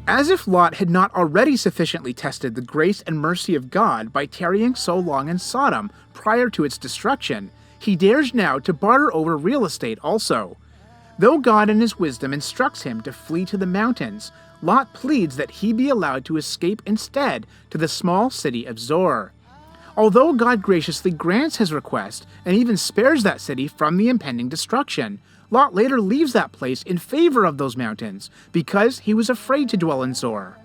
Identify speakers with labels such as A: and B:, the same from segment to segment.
A: As if Lot had not already sufficiently tested the grace and mercy of God by tarrying so long in Sodom prior to its destruction, he dares now to barter over real estate also. Though God in his wisdom instructs him to flee to the mountains, Lot pleads that he be allowed to escape instead to the small city of Zoar. Although God graciously grants his request and even spares that city from the impending destruction, Lot later leaves that place in favor of those mountains because he was afraid to dwell in Zoar.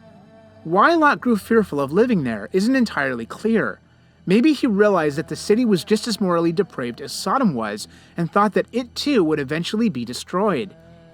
A: Why Lot grew fearful of living there isn't entirely clear. Maybe he realized that the city was just as morally depraved as Sodom was and thought that it too would eventually be destroyed.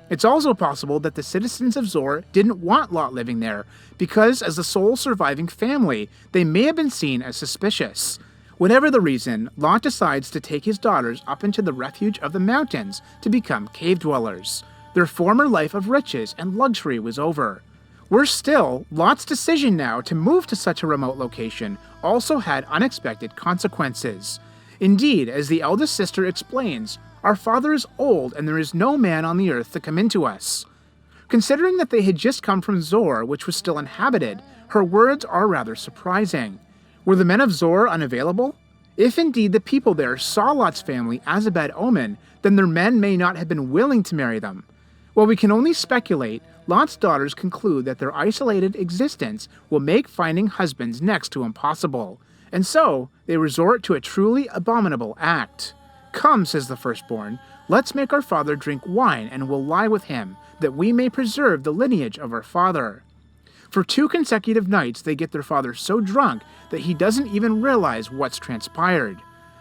A: It's also possible that the citizens of Zoar didn't want Lot living there because, as the sole surviving family, they may have been seen as suspicious. Whatever the reason, Lot decides to take his daughters up into the refuge of the mountains to become cave dwellers. Their former life of riches and luxury was over. Worse still, Lot's decision now to move to such a remote location also had unexpected consequences. Indeed, as the eldest sister explains, "Our father is old and there is no man on the earth to come into us." Considering that they had just come from Zoar, which was still inhabited, her words are rather surprising. Were the men of Zoar unavailable? If indeed the people there saw Lot's family as a bad omen, then their men may not have been willing to marry them. While we can only speculate, Lot's daughters conclude that their isolated existence will make finding husbands next to impossible, and so they resort to a truly abominable act. "Come," says the firstborn, "let's make our father drink wine and we'll lie with him, that we may preserve the lineage of our father." For 2 consecutive nights they get their father so drunk that he doesn't even realize what's transpired.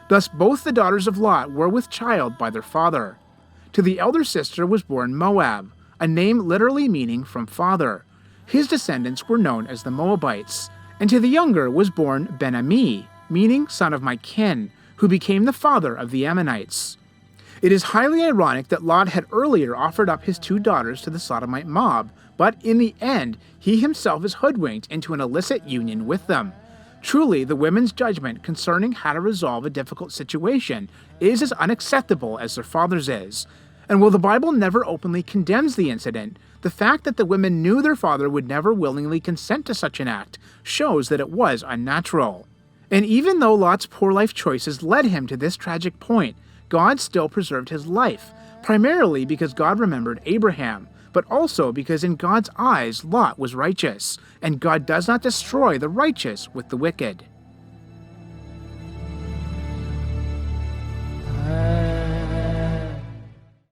A: Thus both the daughters of Lot were with child by their father. To the elder sister was born Moab, a name literally meaning from father. His descendants were known as the Moabites. And to the younger was born Ben-Ami, meaning son of my kin, who became the father of the Ammonites. It is highly ironic that Lot had earlier offered up his 2 daughters to the Sodomite mob, but in the end, he himself is hoodwinked into an illicit union with them. Truly, the women's judgment concerning how to resolve a difficult situation is as unacceptable as their father's is. And while the Bible never openly condemns the incident, the fact that the women knew their father would never willingly consent to such an act shows that it was unnatural. And even though Lot's poor life choices led him to this tragic point, God still preserved his life, primarily because God remembered Abraham, but also because in God's eyes Lot was righteous, and God does not destroy the righteous with the wicked.